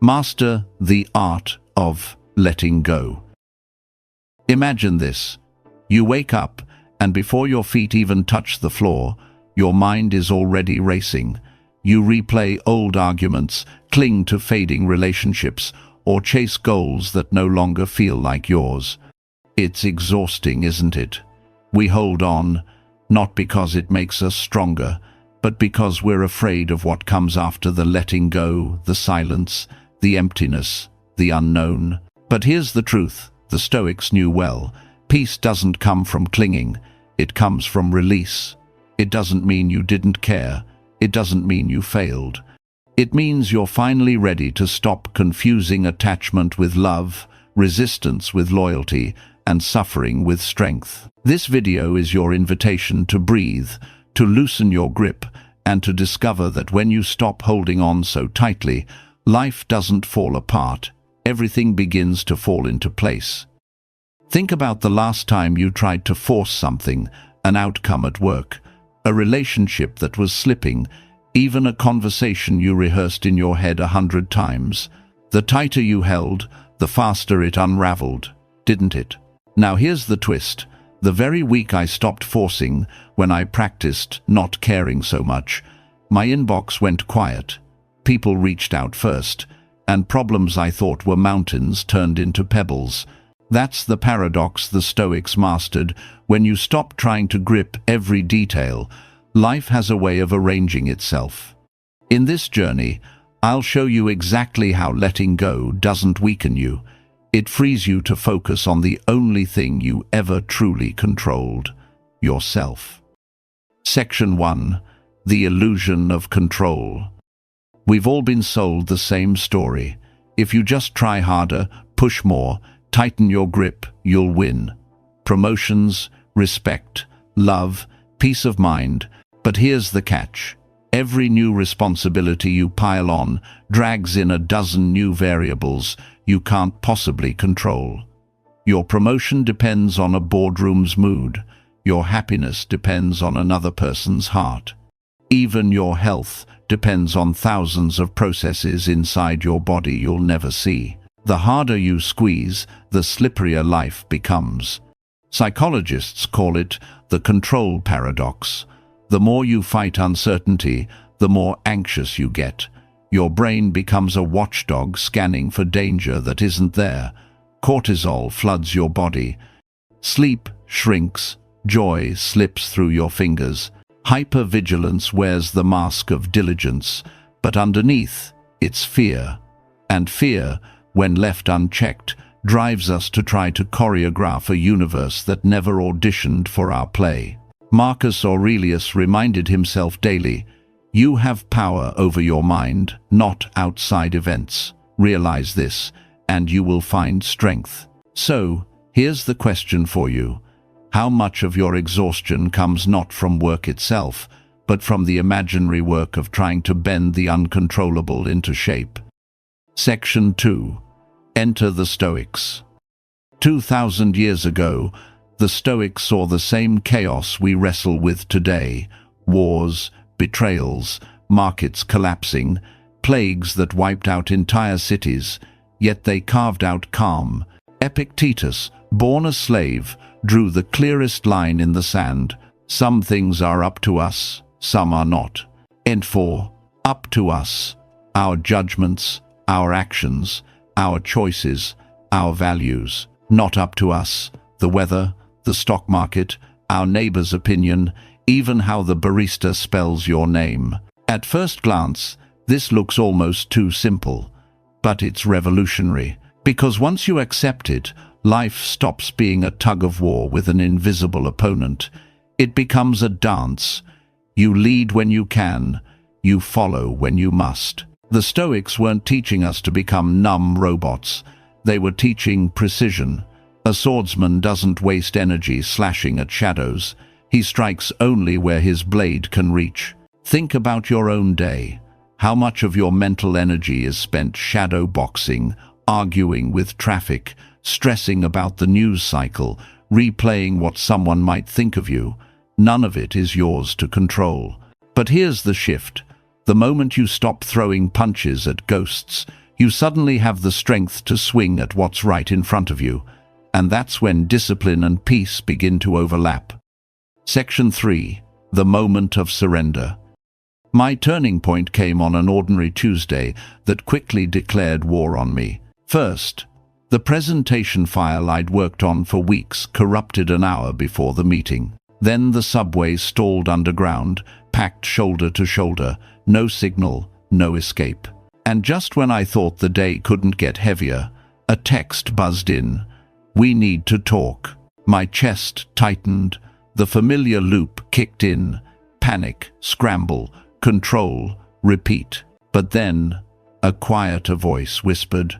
Master the art of letting go. Imagine this. You wake up, and before your feet even touch the floor, your mind is already racing. You replay old arguments, cling to fading relationships, or chase goals that no longer feel like yours. It's exhausting, isn't it? We hold on, not because it makes us stronger, but because we're afraid of what comes after the letting go, the silence, the emptiness, the unknown. But here's the truth, the Stoics knew well. Peace doesn't come from clinging, it comes from release. It doesn't mean you didn't care, it doesn't mean you failed. It means you're finally ready to stop confusing attachment with love, resistance with loyalty, and suffering with strength. This video is your invitation to breathe, to loosen your grip, and to discover that when you stop holding on so tightly, life doesn't fall apart. Everything begins to fall into place. Think about the last time you tried to force something, an outcome at work, a relationship that was slipping, even a conversation you rehearsed in your head 100 times. The tighter you held, the faster it unraveled, didn't it? Now here's the twist. The very week I stopped forcing, when I practiced not caring so much, my inbox went quiet. People reached out first, and problems I thought were mountains turned into pebbles. That's the paradox the Stoics mastered. When you stop trying to grip every detail, life has a way of arranging itself. In this journey, I'll show you exactly how letting go doesn't weaken you. It frees you to focus on the only thing you ever truly controlled, yourself. Section 1. The illusion of control. We've all been sold the same story. If you just try harder, push more, tighten your grip, you'll win. Promotions, respect, love, peace of mind. But here's the catch. Every new responsibility you pile on drags in a dozen new variables you can't possibly control. Your promotion depends on a boardroom's mood. Your happiness depends on another person's heart. Even your health depends on thousands of processes inside your body you'll never see. The harder you squeeze, the slipperier life becomes. Psychologists call it the control paradox. The more you fight uncertainty, the more anxious you get. Your brain becomes a watchdog scanning for danger that isn't there. Cortisol floods your body. Sleep shrinks. Joy slips through your fingers. Hypervigilance wears the mask of diligence, but underneath, it's fear. And fear, when left unchecked, drives us to try to choreograph a universe that never auditioned for our play. Marcus Aurelius reminded himself daily, "You have power over your mind, not outside events. Realize this, and you will find strength." So, here's the question for you. How much of your exhaustion comes not from work itself, but from the imaginary work of trying to bend the uncontrollable into shape? Section 2. Enter the Stoics. 2,000 years ago, the Stoics saw the same chaos we wrestle with today: wars, betrayals, markets collapsing, plagues that wiped out entire cities, yet they carved out calm. Epictetus, born a slave, drew the clearest line in the sand. Some things are up to us, some are not. And for up to us, our judgments, our actions, our choices, our values. Not up to us, the weather, the stock market, our neighbor's opinion, even how the barista spells your name. At first glance, this looks almost too simple, but it's revolutionary, because once you accept it, life stops being a tug-of-war with an invisible opponent. It becomes a dance. You lead when you can, you follow when you must. The Stoics weren't teaching us to become numb robots. They were teaching precision. A swordsman doesn't waste energy slashing at shadows. He strikes only where his blade can reach. Think about your own day. How much of your mental energy is spent shadow boxing, arguing with traffic, stressing about the news cycle, replaying what someone might think of you? None of it is yours to control. But here's the shift. The moment you stop throwing punches at ghosts, you suddenly have the strength to swing at what's right in front of you, and that's when discipline and peace begin to overlap. Section 3. The moment of surrender. My turning point came on an ordinary Tuesday that quickly declared war on me. First, the presentation file I'd worked on for weeks corrupted an hour before the meeting. Then the subway stalled underground, packed shoulder to shoulder, no signal, no escape. And just when I thought the day couldn't get heavier, a text buzzed in. "We need to talk." My chest tightened. The familiar loop kicked in. Panic, scramble, control, repeat. But then, a quieter voice whispered,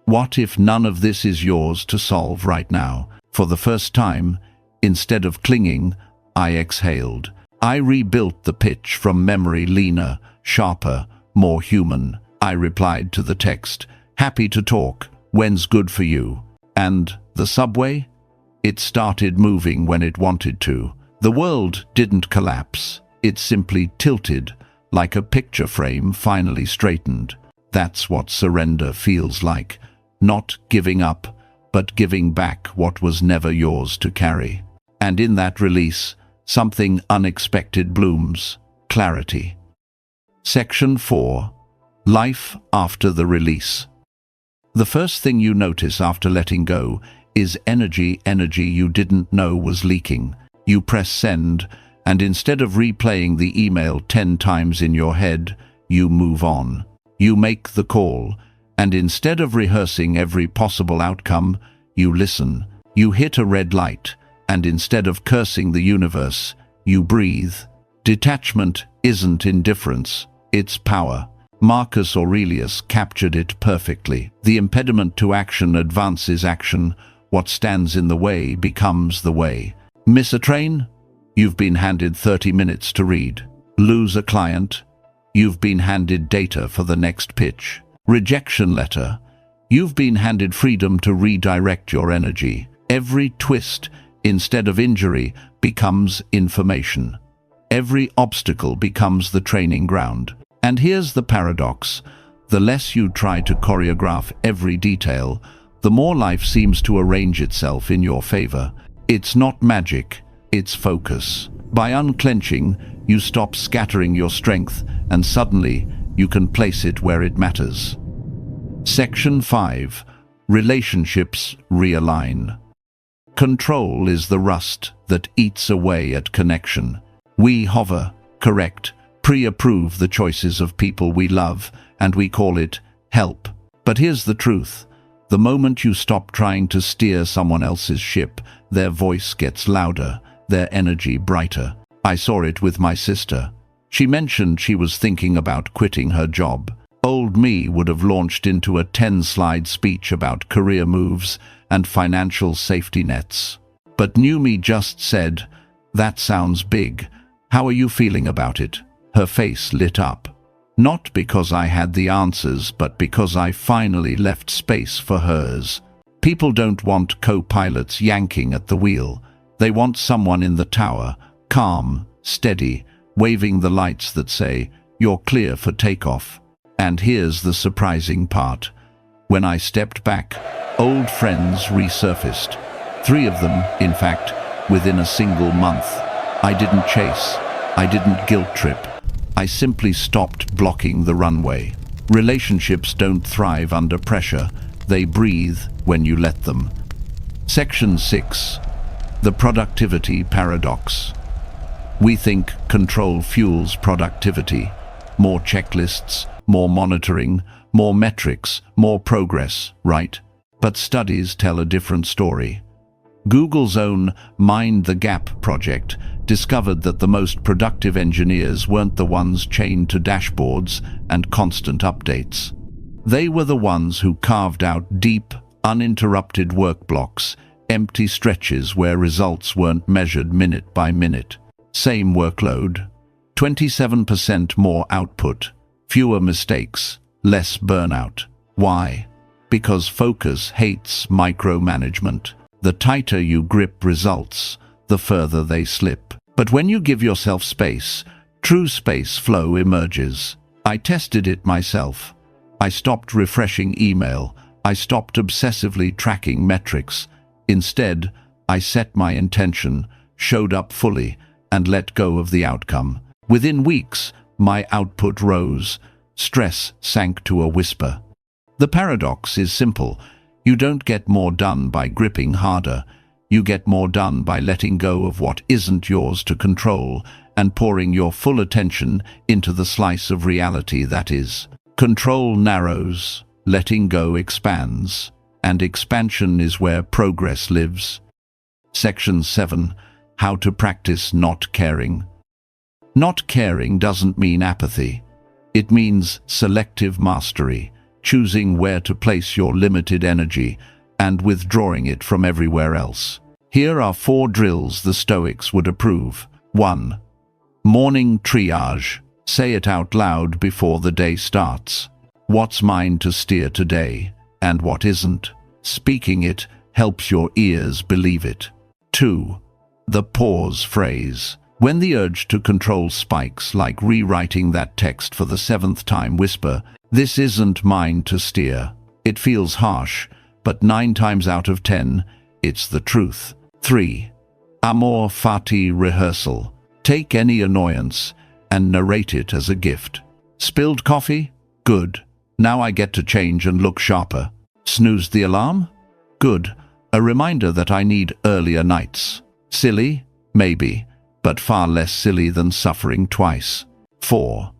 "What if none of this is yours to solve right now?" For the first time, instead of clinging, I exhaled. I rebuilt the pitch from memory, leaner, sharper, more human. I replied to the text, "Happy to talk. When's good for you?" And the subway? It started moving when it wanted to. The world didn't collapse. It simply tilted, like a picture frame finally straightened. That's what surrender feels like. Not giving up, but giving back what was never yours to carry. And in that release, something unexpected blooms: clarity. Section 4. Life after the release. The first thing you notice after letting go is energy you didn't know was leaking. You press send, and instead of replaying the email 10 times in your head, you move on. You make the call, and instead of rehearsing every possible outcome, you listen. You hit a red light, and instead of cursing the universe, you breathe. Detachment isn't indifference, it's power. Marcus Aurelius captured it perfectly. The impediment to action advances action. What stands in the way becomes the way. Miss a train? You've been handed 30 minutes to read. Lose a client? You've been handed data for the next pitch. Rejection letter? You've been handed freedom to redirect your energy. Every twist, instead of injury, becomes information. Every obstacle becomes the training ground. And here's the paradox. The less you try to choreograph every detail, the more life seems to arrange itself in your favor. It's not magic, it's focus. By unclenching, you stop scattering your strength, and suddenly you can place it where it matters. Section 5. Relationships realign. Control is the rust that eats away at connection. We hover, correct, pre-approve the choices of people we love, and we call it help. But here's the truth. The moment you stop trying to steer someone else's ship, their voice gets louder, their energy brighter. I saw it with my sister. She mentioned she was thinking about quitting her job. Old me would have launched into a 10-slide speech about career moves and financial safety nets. But new me just said, "That sounds big. How are you feeling about it?" Her face lit up. Not because I had the answers, but because I finally left space for hers. People don't want co-pilots yanking at the wheel. They want someone in the tower, calm, steady, waving the lights that say, "You're clear for takeoff." And here's the surprising part. When I stepped back, old friends resurfaced. 3 of them, in fact, within a single month. I didn't chase. I didn't guilt trip. I simply stopped blocking the runway. Relationships don't thrive under pressure. They breathe when you let them. Section 6. The productivity paradox. We think control fuels productivity. More checklists, more monitoring, more metrics, more progress, right? But studies tell a different story. Google's own Mind the Gap project discovered that the most productive engineers weren't the ones chained to dashboards and constant updates. They were the ones who carved out deep, uninterrupted work blocks, empty stretches where results weren't measured minute by minute. Same workload, 27% more output, fewer mistakes, less burnout. Why? Because focus hates micromanagement. The tighter you grip results, the further they slip. But when you give yourself space, true space flow emerges. I tested it myself. I stopped refreshing email. I stopped obsessively tracking metrics. Instead, I set my intention, showed up fully, and let go of the outcome. Within weeks, my output rose. Stress sank to a whisper. The paradox is simple. You don't get more done by gripping harder. You get more done by letting go of what isn't yours to control and pouring your full attention into the slice of reality that is. Control narrows, letting go expands, and expansion is where progress lives. Section 7. How to practice not caring. Not caring doesn't mean apathy. It means selective mastery, choosing where to place your limited energy and withdrawing it from everywhere else. Here are 4 drills the Stoics would approve. 1. Morning triage. Say it out loud before the day starts. What's mine to steer today, and what isn't? Speaking it helps your ears believe it. 2. The pause phrase. When the urge to control spikes, like rewriting that text for the 7th time, whisper, "This isn't mine to steer." It feels harsh, but 9 times out of 10, it's the truth. 3. Amor fati rehearsal. Take any annoyance and narrate it as a gift. Spilled coffee? Good. Now I get to change and look sharper. Snoozed the alarm? Good. A reminder that I need earlier nights. Silly? Maybe, but far less silly than suffering twice. 4.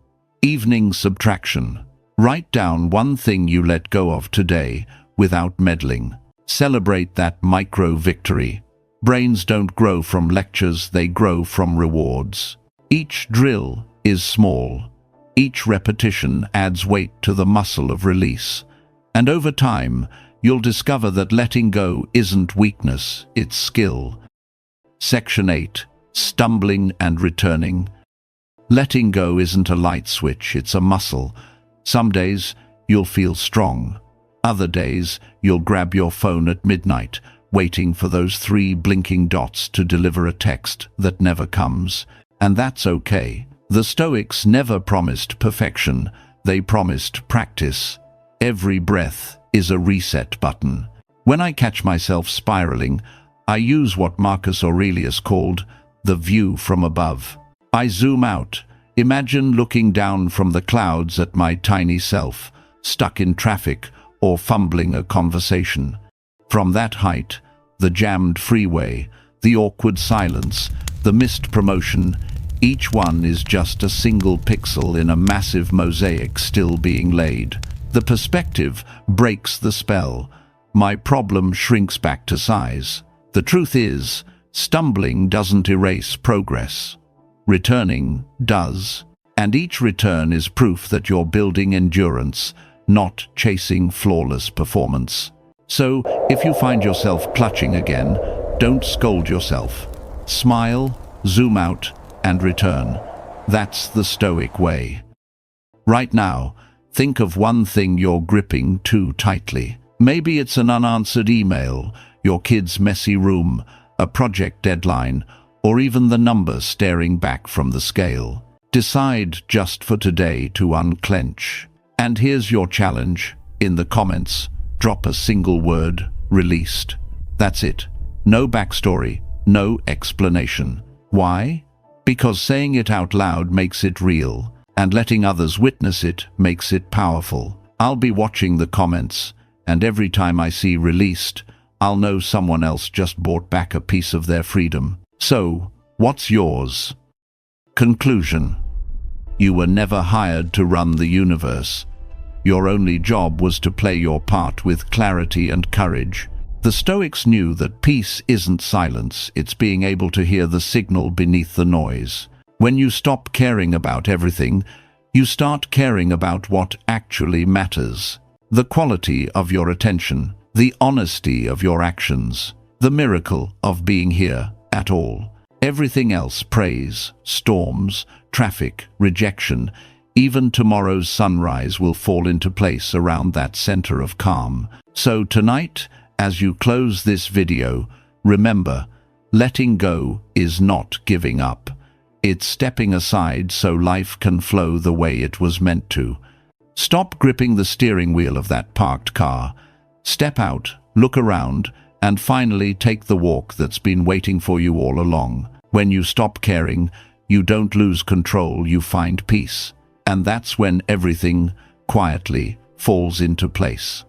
Evening subtraction. Write down one thing you let go of today without meddling. Celebrate that micro-victory. Brains don't grow from lectures, they grow from rewards. Each drill is small. Each repetition adds weight to the muscle of release. And over time, you'll discover that letting go isn't weakness, it's skill. Section 8. Stumbling and returning. Letting go isn't a light switch, it's a muscle. Some days, you'll feel strong. Other days, you'll grab your phone at midnight, waiting for those 3 blinking dots to deliver a text that never comes. And that's okay. The Stoics never promised perfection, they promised practice. Every breath is a reset button. When I catch myself spiraling, I use what Marcus Aurelius called the view from above. I zoom out, imagine looking down from the clouds at my tiny self, stuck in traffic or fumbling a conversation. From that height, the jammed freeway, the awkward silence, the missed promotion, each one is just a single pixel in a massive mosaic still being laid. The perspective breaks the spell. My problem shrinks back to size. The truth is, stumbling doesn't erase progress. Returning does. And each return is proof that you're building endurance, not chasing flawless performance. So, if you find yourself clutching again, don't scold yourself. Smile, zoom out, and return. That's the Stoic way. Right now, think of one thing you're gripping too tightly. Maybe it's an unanswered email, your kid's messy room, a project deadline, or even the number staring back from the scale. Decide just for today to unclench. And here's your challenge. In the comments, drop a single word, released. That's it. No backstory, no explanation. Why? Because saying it out loud makes it real, and letting others witness it makes it powerful. I'll be watching the comments, and every time I see released, I'll know someone else just bought back a piece of their freedom. So, what's yours? Conclusion. You were never hired to run the universe. Your only job was to play your part with clarity and courage. The Stoics knew that peace isn't silence, it's being able to hear the signal beneath the noise. When you stop caring about everything, you start caring about what actually matters. The quality of your attention, the honesty of your actions, the miracle of being here at all. Everything else, praise, storms, traffic, rejection, even tomorrow's sunrise will fall into place around that center of calm. So tonight, as you close this video, remember, letting go is not giving up. It's stepping aside so life can flow the way it was meant to. Stop gripping the steering wheel of that parked car. Step out, look around, and finally take the walk that's been waiting for you all along. When you stop caring, you don't lose control, you find peace. And that's when everything quietly falls into place.